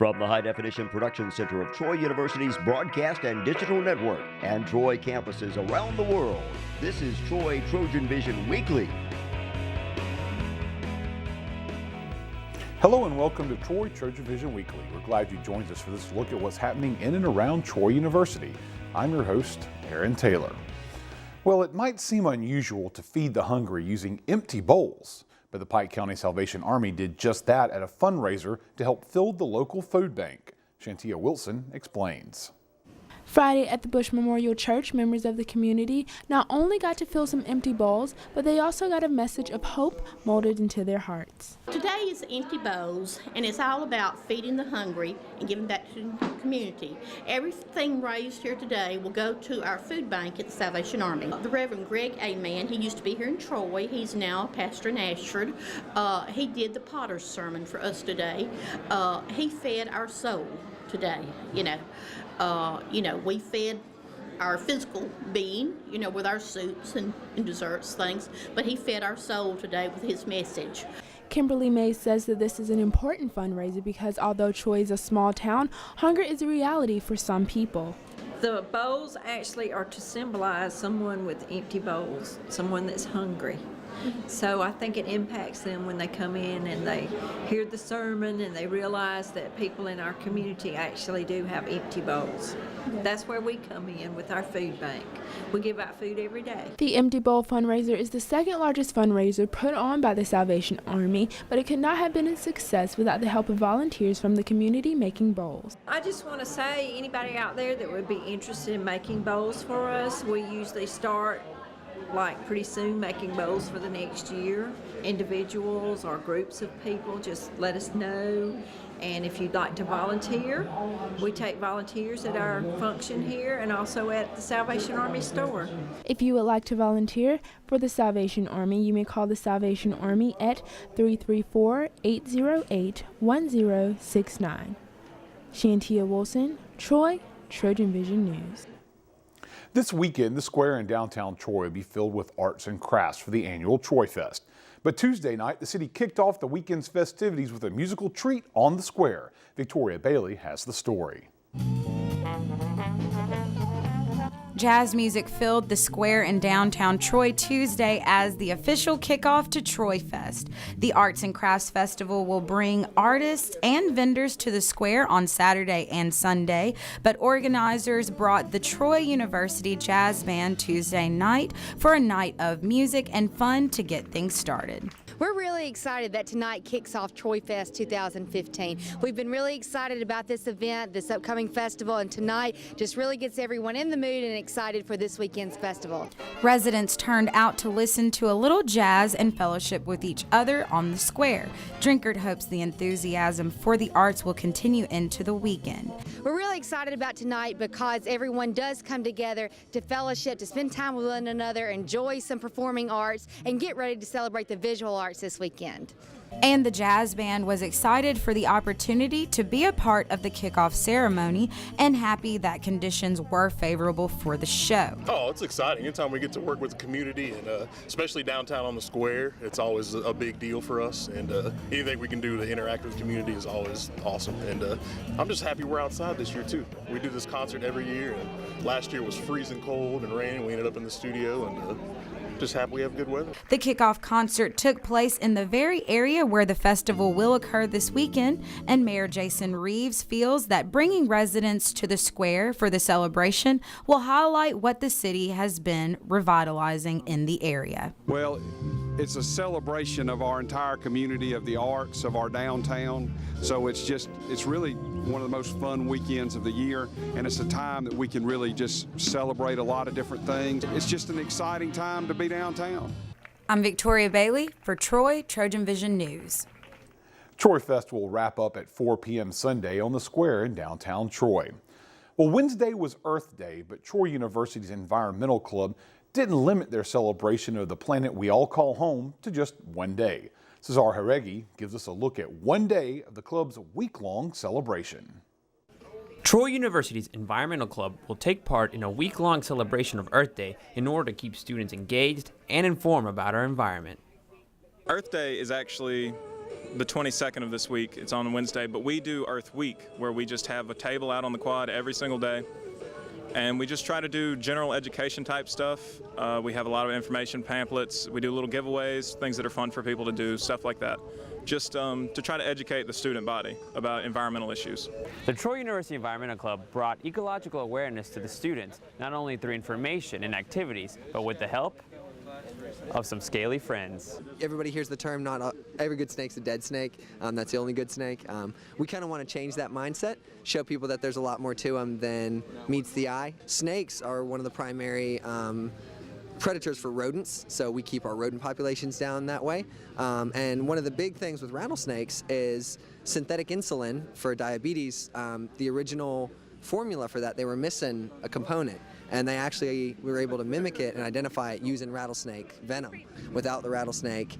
From the High Definition Production Center of Troy University's Broadcast and Digital Network and Troy campuses around the world, this is Troy TrojanVision Weekly. Hello and welcome to Troy TrojanVision Weekly. We're glad you joined us for this look at what's happening in and around Troy University. I'm your host, Aaron Taylor. Well, it might seem unusual to feed the hungry using empty bowls, but the Pike County Salvation Army did just that at a fundraiser to help fill the local food bank. Shantia Wilson explains. Friday at the Bush Memorial Church, members of the community not only got to fill some empty bowls, but they also got a message of hope molded into their hearts. Today is Empty Bowls, and it's all about feeding the hungry and giving back to the community. Everything raised here today will go to our food bank at the Salvation Army. The Reverend Greg Amen, he used to be here in Troy. He's now a pastor in Ashford. He did the Potter's sermon for us today. He fed our soul today, we fed our physical being, with our soups and desserts, things, but he fed our soul today with his message. Kimberly May says that this is an important fundraiser because although Troy is a small town, hunger is a reality for some people. The bowls actually are to symbolize someone with empty bowls, someone that's hungry. So I think it impacts them when they come in and they hear the sermon and they realize that people in our community actually do have empty bowls. That's where we come in with our food bank. We give out food every day. The Empty Bowl fundraiser is the second largest fundraiser put on by the Salvation Army, but it could not have been a success without the help of volunteers from the community making bowls. I just want to say, anybody out there that would be interested in making bowls for us, we usually start pretty soon making bowls for the next year. Individuals or groups of people, just let us know. And if you'd like to volunteer, we take volunteers at our function here and also at the Salvation Army store. If you would like to volunteer for the Salvation Army, you may call the Salvation Army at 334-808-1069. Shantia Wilson, Troy, TrojanVision News. This weekend, the square in downtown Troy will be filled with arts and crafts for the annual Troy Fest. But Tuesday night, the city kicked off the weekend's festivities with a musical treat on the square. Victoria Bailey has the story. Jazz music filled the square in downtown Troy Tuesday as the official kickoff to Troy Fest. The Arts and Crafts Festival will bring artists and vendors to the square on Saturday and Sunday, but organizers brought the Troy University Jazz Band Tuesday night for a night of music and fun to get things started. We're really excited that tonight kicks off Troy Fest 2015. We've been really excited about this event, this upcoming festival, and tonight just really gets everyone in the mood and excited for this weekend's festival. Residents turned out to listen to a little jazz and fellowship with each other on the square. Drinkard hopes the enthusiasm for the arts will continue into the weekend. We're really excited about tonight because everyone does come together to fellowship, to spend time with one another, enjoy some performing arts, and get ready to celebrate the visual arts this weekend. And the jazz band was excited for the opportunity to be a part of the kickoff ceremony and happy that conditions were favorable for the show. Oh, it's exciting. Anytime we get to work with the community, and especially downtown on the square, it's always a big deal for us. And anything we can do to interact with the community is always awesome. And I'm just happy we're outside this year, too. We do this concert every year, and last year was freezing cold and raining. We ended up in the studio, and just happy we have good weather. The kickoff concert took place in the very area where the festival will occur this weekend, and Mayor Jason Reeves feels that bringing residents to the square for the celebration will highlight what the city has been revitalizing in the area. Well, it's a celebration of our entire community, of the arts, of our downtown. So it's really one of the most fun weekends of the year, and it's a time that we can really just celebrate a lot of different things. It's just an exciting time to be downtown. I'm Victoria Bailey for Troy TrojanVision News. Troy Fest will wrap up at 4 p.m. Sunday on the square in downtown Troy. Well, Wednesday was Earth Day, but Troy University's Environmental Club didn't limit their celebration of the planet we all call home to just one day. Cesar Jaregui gives us a look at one day of the club's week-long celebration. Troy University's Environmental Club will take part in a week-long celebration of Earth Day in order to keep students engaged and informed about our environment. Earth Day is actually the 22nd of this week. It's on Wednesday, but we do Earth Week, where we just have a table out on the quad every single day, and we just try to do general education type stuff. We have a lot of information pamphlets. We do little giveaways, things that are fun for people to do, stuff like that, just to try to educate the student body about environmental issues. The Troy University Environmental Club brought ecological awareness to the students, not only through information and activities, but with the help of some scaly friends. Everybody hears the term, not every good snake's a dead snake. That's the only good snake. We kind of want to change that mindset, show people that there's a lot more to them than meets the eye. Snakes are one of the primary predators for rodents, so we keep our rodent populations down that way. And one of the big things with rattlesnakes is synthetic insulin for diabetes. The original formula for that, they were missing a component, and we were able to mimic it and identify it using rattlesnake venom. Without the rattlesnake,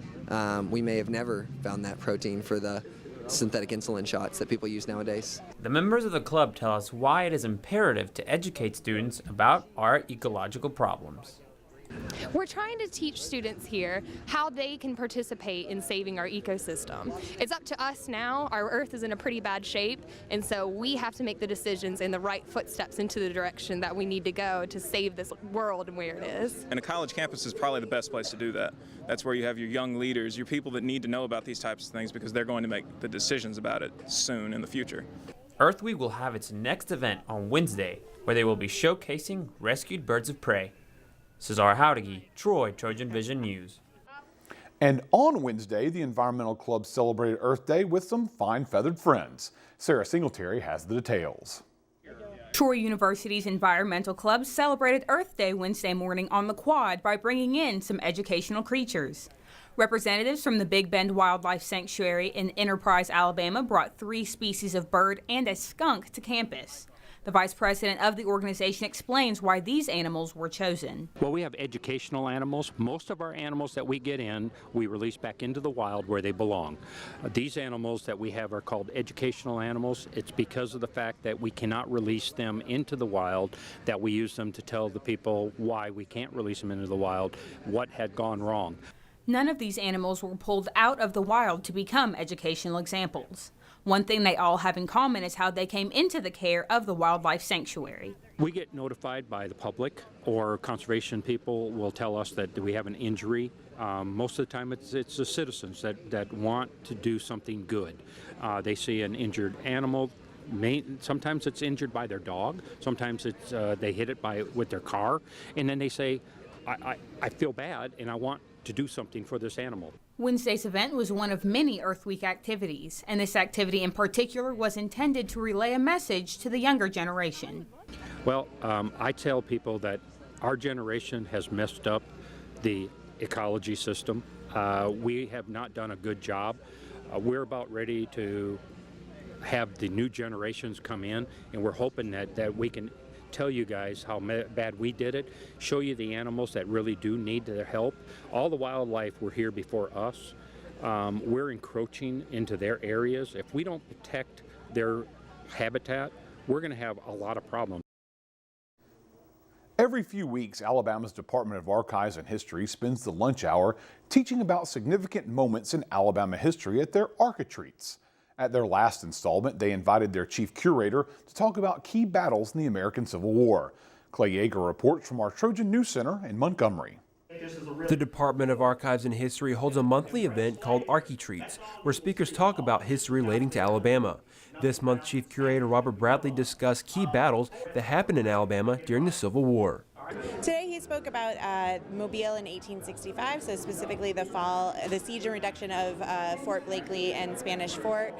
we may have never found that protein for the synthetic insulin shots that people use nowadays. The members of the club tell us why it is imperative to educate students about our ecological problems. We're trying to teach students here how they can participate in saving our ecosystem. It's up to us now. Our Earth is in a pretty bad shape, and so we have to make the decisions and the right footsteps into the direction that we need to go to save this world and where it is. And a college campus is probably the best place to do that. That's where you have your young leaders, your people that need to know about these types of things because they're going to make the decisions about it soon in the future. Earth Week will have its next event on Wednesday, where they will be showcasing rescued birds of prey. Cesar Howdigi, Troy TrojanVision News. And on Wednesday, the Environmental Club celebrated Earth Day with some fine feathered friends. Sarah Singletary has the details. Troy University's Environmental Club celebrated Earth Day Wednesday morning on the quad by bringing in some educational creatures. Representatives from the Big Bend Wildlife Sanctuary in Enterprise, Alabama brought 3 species of bird and a skunk to campus. The vice president of the organization explains why these animals were chosen. Well, we have educational animals. Most of our animals that we get in, we release back into the wild where they belong. These animals that we have are called educational animals. It's because of the fact that we cannot release them into the wild that we use them to tell the people why we can't release them into the wild, what had gone wrong. None of these animals were pulled out of the wild to become educational examples. One thing they all have in common is how they came into the care of the wildlife sanctuary. We get notified by the public, or conservation people will tell us that we have an injury. Most of the time it's the citizens that want to do something good. They see an injured animal. Sometimes it's injured by their dog. Sometimes it's they hit it with their car. And then they say, I feel bad and I want to do something for this animal. Wednesday's event was one of many Earth Week activities, and this activity in particular was intended to relay a message to the younger generation. Well, I tell people that our generation has messed up the ecology system. We have not done a good job. We're about ready to have the new generations come in, and we're hoping that we can tell you guys how bad we did it, show you the animals that really do need their help. All the wildlife were here before us. We're encroaching into their areas. If we don't protect their habitat, we're going to have a lot of problems. Every few weeks, Alabama's Department of Archives and History spends the lunch hour teaching about significant moments in Alabama history at their Architreats. At their last installment, they invited their chief curator to talk about key battles in the American Civil War. Clay Yeager reports from our Trojan News Center in Montgomery. The Department of Archives and History holds a monthly event called Architreats, where speakers talk about history relating to Alabama. This month, Chief Curator Robert Bradley discussed key battles that happened in Alabama during the Civil War. Today he spoke about Mobile in 1865, so specifically the siege and reduction of Fort Blakely and Spanish Fort.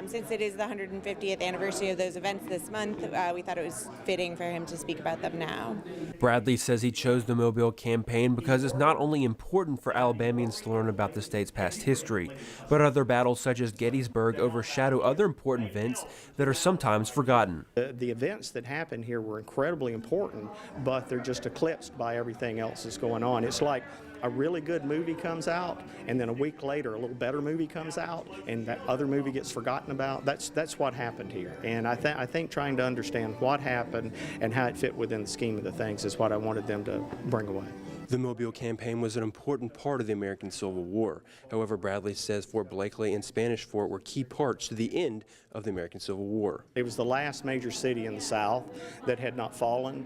Since it is the 150th anniversary of those events this month, we thought it was fitting for him to speak about them now. Bradley says he chose the Mobile campaign because it's not only important for Alabamians to learn about the state's past history, but other battles such as Gettysburg overshadow other important events that are sometimes forgotten. The events that happened here were incredibly important, but they're just eclipsed by everything else that's going on. It's like a really good movie comes out, and then a week later a little better movie comes out, and that other movie gets forgotten about. That's what happened here. And I think trying to understand what happened and how it fit within the scheme of the things is what I wanted them to bring away. The Mobile campaign was an important part of the American Civil War. However, Bradley says Fort Blakely and Spanish Fort were key parts to the end of the American Civil War. It was the last major city in the South that had not fallen,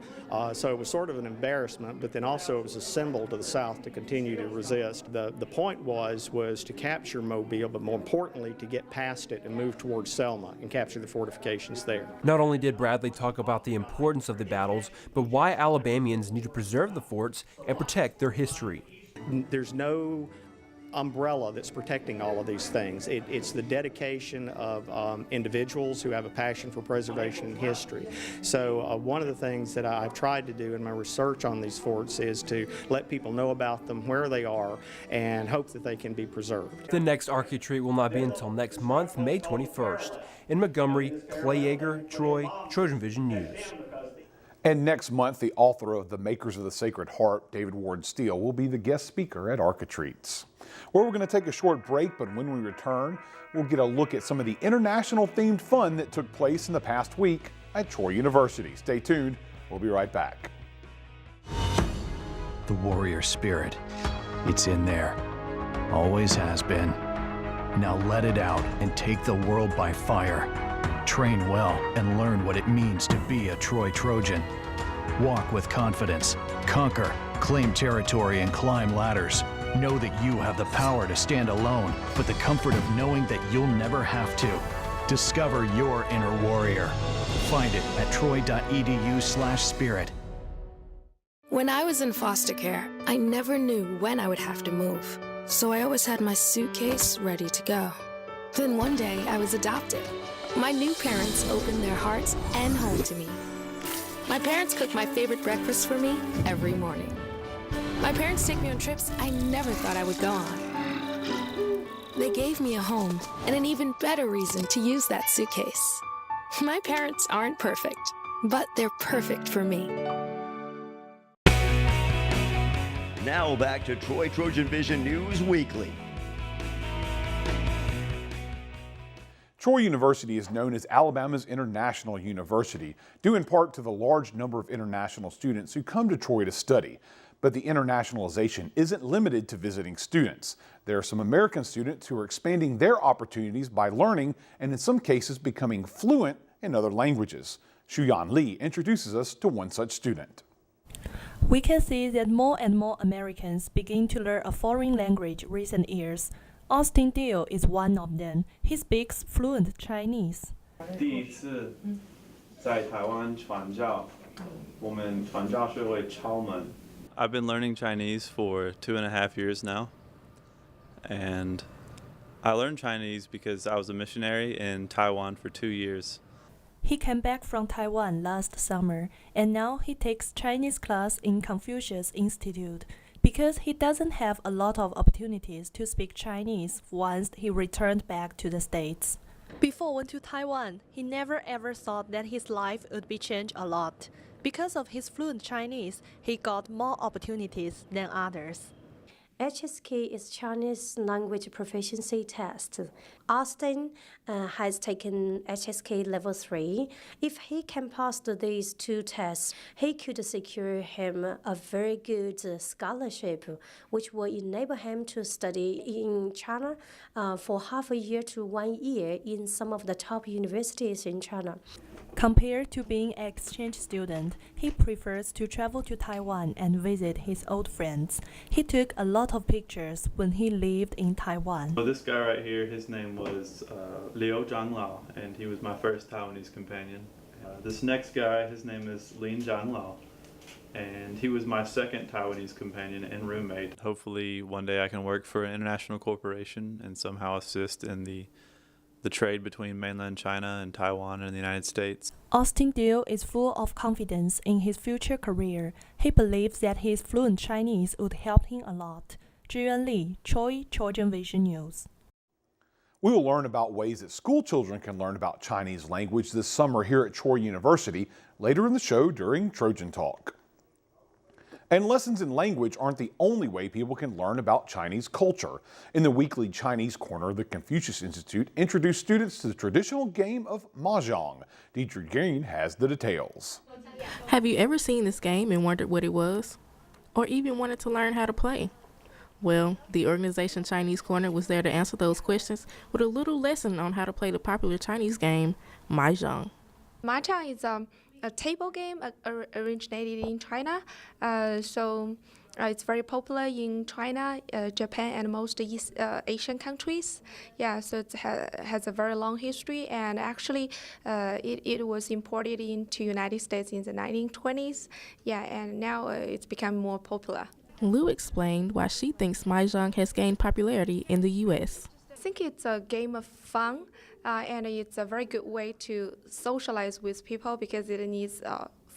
so it was sort of an embarrassment, but then also it was a symbol to the South to continue to resist. The point was to capture Mobile, but more importantly to get past it and move towards Selma and capture the fortifications there. Not only did Bradley talk about the importance of the battles, but why Alabamians need to preserve the forts and protect their history. There's no umbrella that's protecting all of these things. It's the dedication of individuals who have a passion for preservation and history. So one of the things that I've tried to do in my research on these forts is to let people know about them, where they are, and hope that they can be preserved. The next Archery Treat will not be until next month, May 21st. In Montgomery, Clay Yeager, Troy, TrojanVision News. And next month, the author of The Makers of the Sacred Heart, David Ward Steele, will be the guest speaker at Architreats. Well, we're going to take a short break, but when we return, we'll get a look at some of the international-themed fun that took place in the past week at Troy University. Stay tuned. We'll be right back. The warrior spirit, it's in there. Always has been. Now let it out and take the world by fire. Train well and learn what it means to be a Troy Trojan. Walk with confidence, conquer, claim territory, and climb ladders. Know that you have the power to stand alone, but the comfort of knowing that you'll never have to. Discover your inner warrior. Find it at troy.edu/spirit. When I was in foster care, I never knew when I would have to move. So I always had my suitcase ready to go. Then one day I was adopted. My new parents opened their hearts and home to me. My parents cook my favorite breakfast for me every morning. My parents take me on trips I never thought I would go on. They gave me a home and an even better reason to use that suitcase. My parents aren't perfect, but they're perfect for me. Now back to Troy TrojanVision News Weekly. Troy University is known as Alabama's International University, due in part to the large number of international students who come to Troy to study. But the internationalization isn't limited to visiting students. There are some American students who are expanding their opportunities by learning and in some cases becoming fluent in other languages. Shuyan Lee introduces us to one such student. We can see that more and more Americans begin to learn a foreign language recent years. Austin Deal is one of them. He speaks fluent Chinese. 第一次在台湾传教，我们传教士会敲门。I've been learning Chinese for 2.5 years now, and I learned Chinese because I was a missionary in Taiwan for 2 years. He came back from Taiwan last summer, and now he takes Chinese class in Confucius Institute because he doesn't have a lot of opportunities to speak Chinese once he returned back to the States. Before went to Taiwan, he never ever thought that his life would be changed a lot. Because of his fluent Chinese, he got more opportunities than others. HSK is Chinese language proficiency test. Austin has taken HSK level 3. If he can pass these two tests, he could secure him a very good scholarship, which will enable him to study in China for half a year to 1 year in some of the top universities in China. Compared to being an exchange student, he prefers to travel to Taiwan and visit his old friends. He took a lot of pictures when he lived in Taiwan. So this guy right here, his name was Liu Zhanglao, and he was my first Taiwanese companion. This next guy, his name is Lin Zhanglao, and he was my second Taiwanese companion and roommate. Hopefully one day I can work for an international corporation and somehow assist in the trade between mainland China and Taiwan and the United States. Austin Deal is full of confidence in his future career. He believes that his fluent Chinese would help him a lot. Zhiyuan Li, Troy TrojanVision News. We will learn about ways that school children can learn about Chinese language this summer here at Troy University later in the show during Trojan Talk. And lessons in language aren't the only way people can learn about Chinese culture. In the weekly Chinese corner, the Confucius Institute introduced students to the traditional game of Mahjong. Deidre Green has the details. Have you ever seen this game and wondered what it was? or even wanted to learn how to play? Well, the organization Chinese Corner was there to answer those questions with a little lesson on how to play the popular Chinese game, Mahjong. Mahjong is a table game originated in China. It's very popular in China, Japan, and most East Asian countries. Yeah, so it has a very long history, and actually it was imported into United States in the 1920s. Yeah, and now it's become more popular. Lou explained why she thinks Mahjong has gained popularity in the U.S. I think it's a game of fun, and it's a very good way to socialize with people because it needs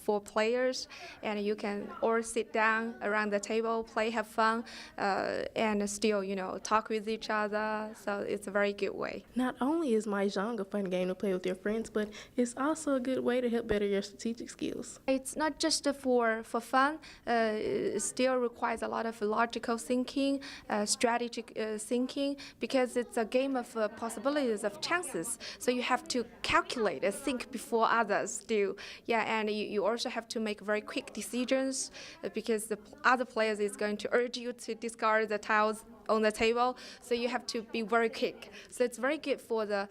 4 players, and you can all sit down around the table, play, have fun, and still, talk with each other. So it's a very good way. Not only is Mahjong a fun game to play with your friends, but it's also a good way to help better your strategic skills. It's not just for fun. It still requires a lot of logical thinking, strategic thinking, because it's a game of possibilities, of chances. So you have to calculate and think before others do. Yeah, and you also have to make very quick decisions because the other players is going to urge you to discard the tiles on the table, so you have to be very quick. So it's very good for the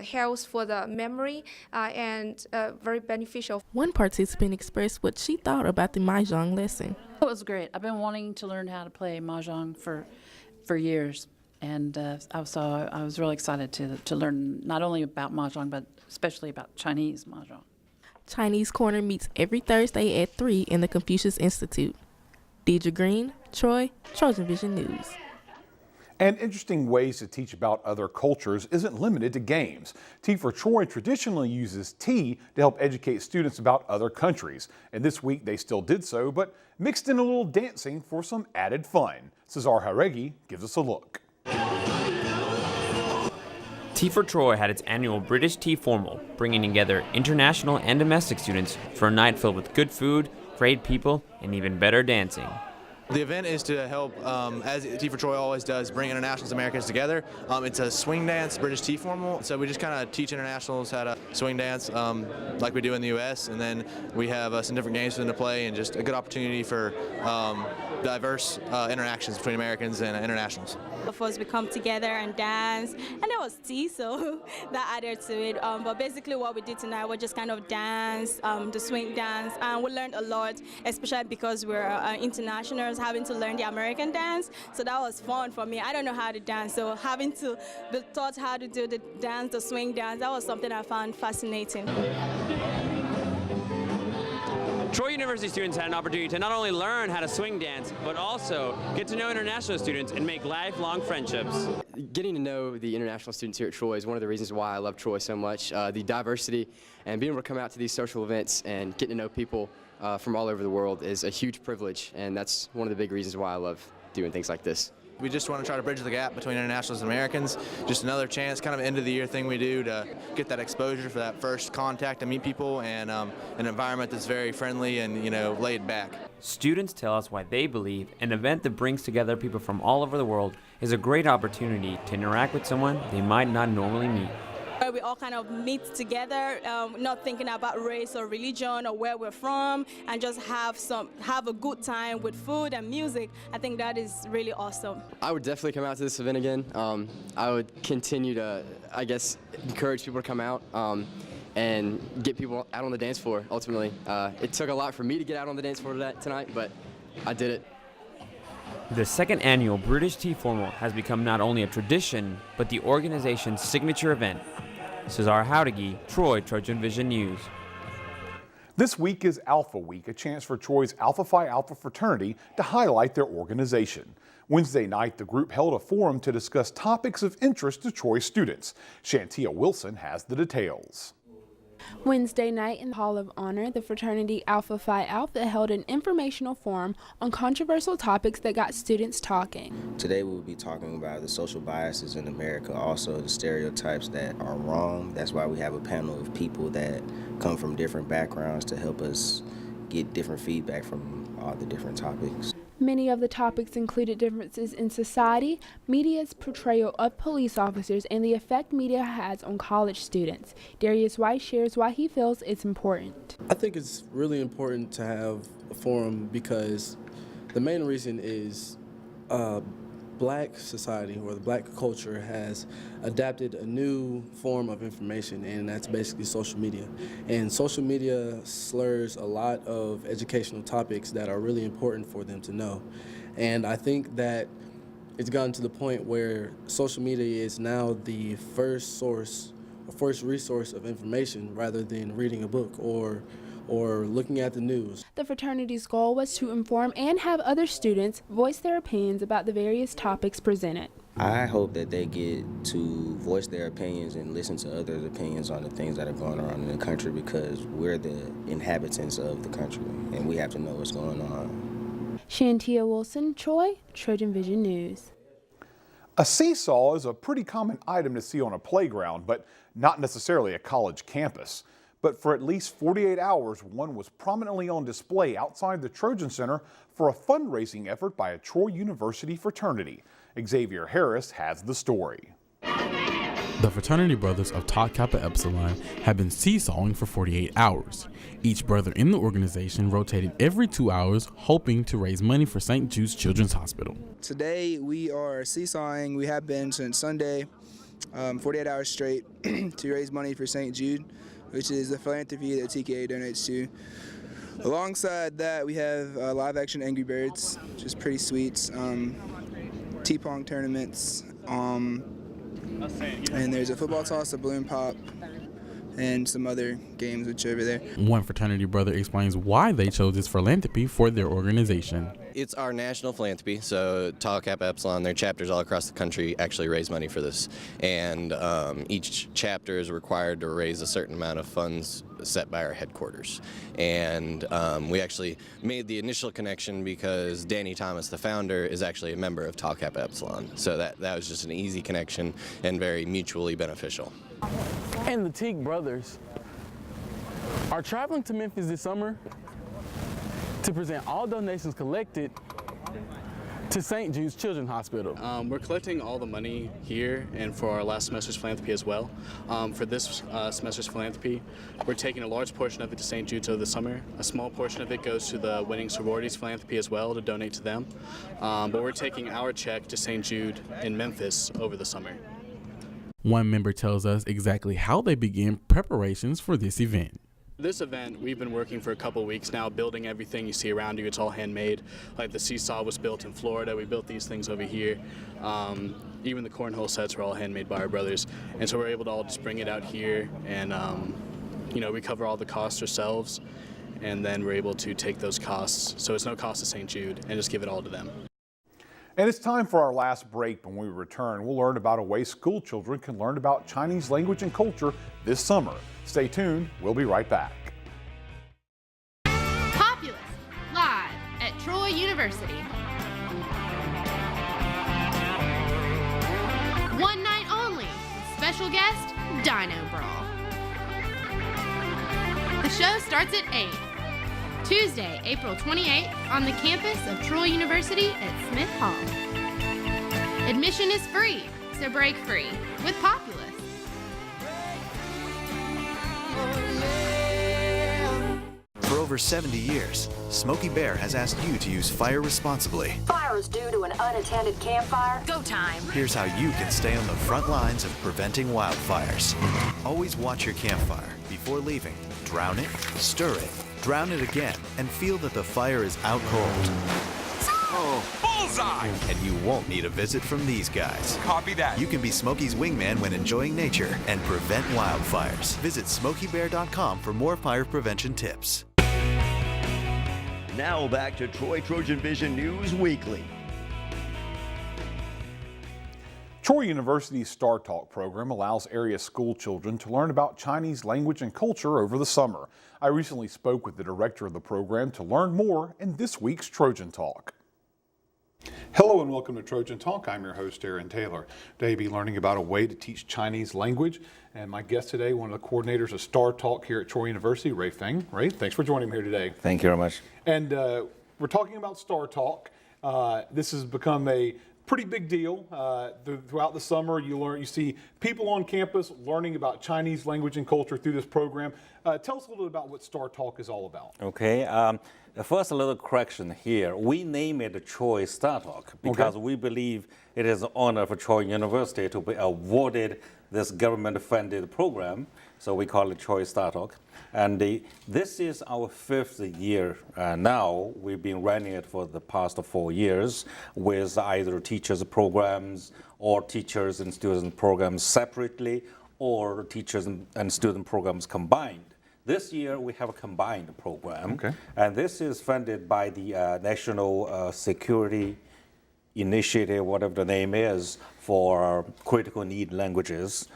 health, for the memory, and very beneficial. One participant expressed what she thought about the Mahjong lesson. It was great. I've been wanting to learn how to play Mahjong for years, and I was really excited to learn not only about Mahjong, but especially about Chinese Mahjong. Chinese Corner meets every Thursday at 3 in the Confucius Institute. Deidre Green, Troy, TrojanVision News. And interesting ways to teach about other cultures isn't limited to games. Tea for Troy traditionally uses tea to help educate students about other countries. And this week they still did so, but mixed in a little dancing for some added fun. Cesar Jaregi gives us a look. Tea for Troy had its annual British Tea Formal, bringing together international and domestic students for a night filled with good food, great people, and even better dancing. The event is to help, as Tea for Troy always does, bring internationals and Americans together. It's a swing dance, British Tea Formal, so we just kind of teach internationals how to swing dance like we do in the U.S., and then we have some different games for them to play, and just a good opportunity for diverse interactions between Americans and internationals. Of course, we come together and dance, and there was tea, so that added to it. But basically what we did tonight was just kind of dance, the swing dance, and we learned a lot, especially because we're internationals having to learn the American dance, so that was fun for me. I don't know how to dance, so having to be taught how to do the dance, the swing dance, that was something I found fascinating. Troy University students had an opportunity to not only learn how to swing dance, but also get to know international students and make lifelong friendships. Getting to know the international students here at Troy is one of the reasons why I love Troy so much. The diversity and being able to come out to these social events and getting to know people from all over the world is a huge privilege, and that's one of the big reasons why I love doing things like this. We just want to try to bridge the gap between internationals and Americans. Just another chance, kind of end of the year thing we do to get that exposure for that first contact and meet people, and an environment that's very friendly and laid back. Students tell us why they believe an event that brings together people from all over the world is a great opportunity to interact with someone they might not normally meet. We all kind of meet together, not thinking about race or religion or where we're from, and just have a good time with food and music. I think that is really awesome. I would definitely come out to this event again. I would continue to, encourage people to come out and get people out on the dance floor, ultimately. It took a lot for me to get out on the dance floor tonight, but I did it. The second annual British Tea Formal has become not only a tradition, but the organization's signature event. Cesar Jaregi, Troy, TrojanVision News. This week is Alpha Week, a chance for Troy's Alpha Phi Alpha fraternity to highlight their organization. Wednesday night, the group held a forum to discuss topics of interest to Troy students. Shantia Wilson has the details. Wednesday night in the Hall of Honor, the fraternity Alpha Phi Alpha held an informational forum on controversial topics that got students talking. Today we will be talking about the social biases in America, also the stereotypes that are wrong. That's why we have a panel of people that come from different backgrounds to help us get different feedback from all the different topics. Many of the topics included differences in society, media's portrayal of police officers, and the effect media has on college students. Darius White shares why he feels it's important. I think it's really important to have a forum because The main reason is Black society or the Black culture has adapted a new form of information, and that's basically social media. And social media slurs a lot of educational topics that are really important for them to know. And I think that it's gotten to the point where social media is now the first resource of information rather than reading a book or looking at the news. The fraternity's goal was to inform and have other students voice their opinions about the various topics presented. I hope that they get to voice their opinions and listen to others' opinions on the things that are going on in the country, because we're the inhabitants of the country and we have to know what's going on. Shantia Wilson, Troy, TrojanVision News. A seesaw is a pretty common item to see on a playground, but not necessarily a college campus. But for at least 48 hours, one was prominently on display outside the Trojan Center for a fundraising effort by a Troy University fraternity. Xavier Harris has the story. The fraternity brothers of Tau Kappa Epsilon have been seesawing for 48 hours. Each brother in the organization rotated every 2 hours, hoping to raise money for St. Jude's Children's Hospital. Today we are seesawing. We have been since Sunday, 48 hours straight, to raise money for St. Jude, which is the philanthropy that TKA donates to. Alongside that, we have live action Angry Birds, which is pretty sweet. T-pong tournaments, and there's a football toss, a balloon pop, and some other games which are over there. One fraternity brother explains why they chose this philanthropy for their organization. It's our national philanthropy, so Tau Kappa Epsilon, their chapters all across the country actually raise money for this. And each chapter is required to raise a certain amount of funds set by our headquarters. And we actually made the initial connection because Danny Thomas, the founder, is actually a member of Tau Kappa Epsilon. So that was just an easy connection and very mutually beneficial. And the Teague brothers are traveling to Memphis this summer to present all donations collected to St. Jude's Children's Hospital. We're collecting all the money here and for our last semester's philanthropy as well. For this semester's philanthropy, we're taking a large portion of it to St. Jude's over the summer. A small portion of it goes to the winning sororities philanthropy as well to donate to them. But we're taking our check to St. Jude in Memphis over the summer. One member tells us exactly how they began preparations for this event. This event, we've been working for a couple of weeks now, building everything you see around you. It's all handmade. Like the seesaw was built in Florida. We built these things over here. Even the cornhole sets were all handmade by our brothers. And so we're able to all just bring it out here and, we cover all the costs ourselves. And then we're able to take those costs, so it's no cost to St. Jude, and just give it all to them. And it's time for our last break. When we return, we'll learn about a way school children can learn about Chinese language and culture this summer. Stay tuned. We'll be right back. Populous, live at Troy University. One night only, special guest, Dino Brawl. The show starts at 8. Tuesday, April 28th, on the campus of Troy University at Smith Hall. Admission is free, so break free with Populous. For over 70 years, Smokey Bear has asked you to use fire responsibly. Fire is due to an unattended campfire. Go time. Here's how you can stay on the front lines of preventing wildfires. Always watch your campfire. Before leaving, drown it, stir it, drown it again, and feel that the fire is out cold. Oh, bullseye! And you won't need a visit from these guys. Copy that. You can be Smokey's wingman when enjoying nature and prevent wildfires. Visit SmokeyBear.com for more fire prevention tips. Now back to Troy Trojan Vision News Weekly. Troy University's Star Talk program allows area school children to learn about Chinese language and culture over the summer. I recently spoke with the director of the program to learn more in this week's Trojan Talk. Hello and welcome to Trojan Talk. I'm your host, Aaron Taylor. Today we'll be learning about a way to teach Chinese language. And my guest today, one of the coordinators of Star Talk here at Troy University, Ray Feng. Ray, thanks for joining me here today. Thank you very much. And we're talking about Star Talk. This has become a pretty big deal. Throughout the summer, you see people on campus learning about Chinese language and culture through this program. Tell us a little bit about what Star Talk is all about. Okay. First, a little correction here. We name it Troy Star Talk because we believe it is an honor for Troy University to be awarded this government-funded program. So we call it Troy Star Talk. And this is our 5th year now. We've been running it for the past 4 years with either teachers programs or teachers and student programs separately or teachers and student programs combined. This year we have a combined program, and this is funded by the National Security Initiative, whatever the name is, for critical need languages,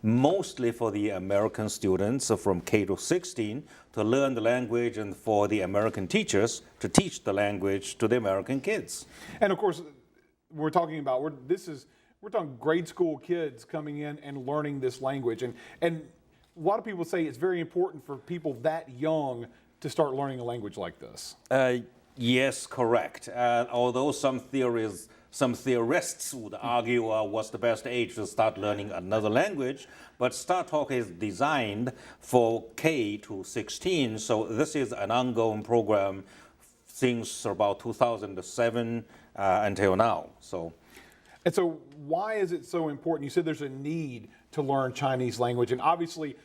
mostly for the American students from K to 16 to learn the language and for the American teachers to teach the language to the American kids. And of course, we're talking grade school kids coming in and learning this language. And a lot of people say it's very important for people that young to start learning a language like this. Yes, correct. Although some theorists would argue what's the best age to start learning another language, but Star Talk is designed for K to 16, so this is an ongoing program since about 2007 until now. And so why is it so important? You said there's a need to learn Chinese language, and obviously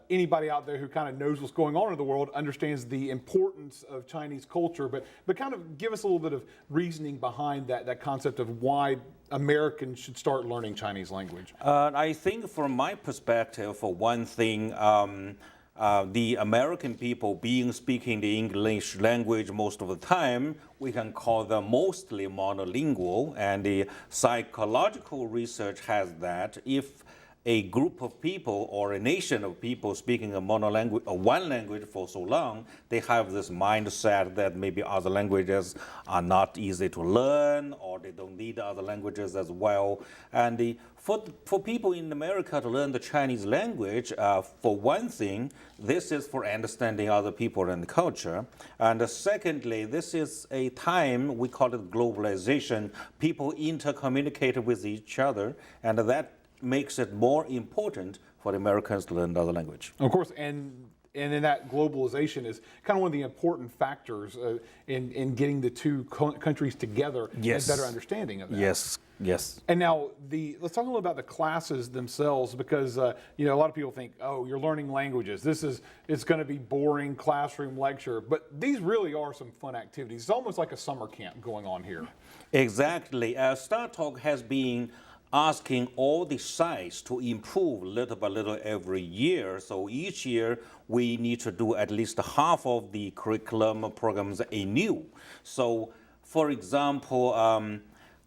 anybody out there who kind of knows what's going on in the world understands the importance of Chinese culture, but kind of give us a little bit of reasoning behind that concept of why Americans should start learning Chinese language. I think from my perspective, for one thing, the American people speaking the English language most of the time, we can call them mostly monolingual, and the psychological research has that if a group of people or a nation of people speaking a monolanguage or one language for so long, they have this mindset that maybe other languages are not easy to learn or they don't need other languages as well. And for people in America to learn the Chinese language, for one thing, this is for understanding other people and culture. And secondly, this is a time, we call it globalization. People intercommunicate with each other, and that makes it more important for Americans to learn another language. Of course, and in that globalization is kind of one of the important factors in getting the two countries together and better understanding of that. Yes. And now let's talk a little about the classes themselves, because a lot of people think, oh, you're learning languages. It's going to be boring classroom lecture, but these really are some fun activities. It's almost like a summer camp going on here. Exactly. Star Talk has been asking all the sides to improve little by little every year. So each year we need to do at least half of the curriculum programs anew. So for example,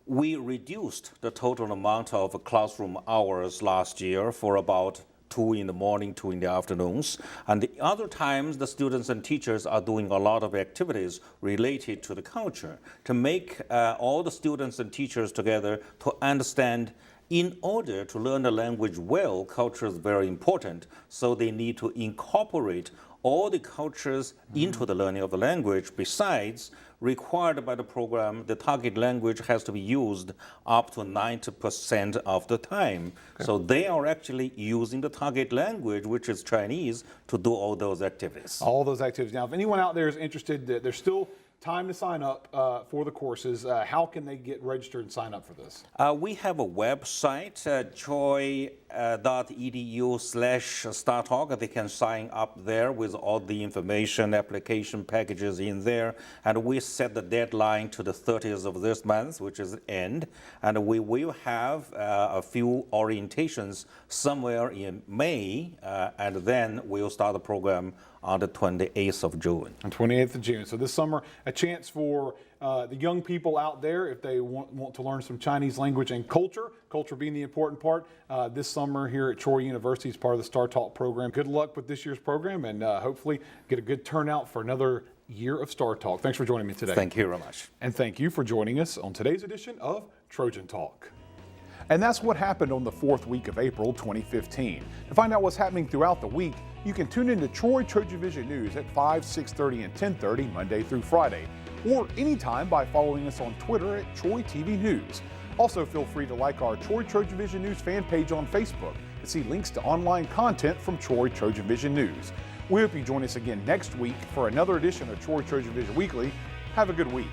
we reduced the total amount of classroom hours last year for about 2 in the morning, 2 in the afternoons. And the other times, the students and teachers are doing a lot of activities related to the culture to make all the students and teachers together to understand. In order to learn the language well, culture is very important. So they need to incorporate all the cultures into the learning of the language. Besides, required by the program, the target language has to be used up to 90% of the time. So they are actually using the target language, which is Chinese, to do all those activities. All those activities. Now, if anyone out there is interested, there's still time to sign up for the courses. How can they get registered and sign up for this? We have a website, troy.edu/StarTalk. They can sign up there with all the information, application packages in there. And we set the deadline to the 30th of this month, which is the end. And we will have a few orientations somewhere in May, and then we'll start the program on the 28th of June. On 28th of June. So this summer, a chance for the young people out there, if they want to learn some Chinese language and culture being the important part, this summer here at Troy University as part of the Star Talk program. Good luck with this year's program, and hopefully get a good turnout for another year of Star Talk. Thanks for joining me today. Thank you very much. And thank you for joining us on today's edition of Trojan Talk. And that's what happened on the 4th week of April 2015. To find out what's happening throughout the week, you can tune into Troy TrojanVision News at 5, 6:30, and 10:30 Monday through Friday, or anytime by following us on Twitter at Troy TV News. Also, feel free to like our Troy Trojan Vision News fan page on Facebook to see links to online content from Troy Trojan Vision News. We hope you join us again next week for another edition of Troy Trojan Vision Weekly. Have a good week.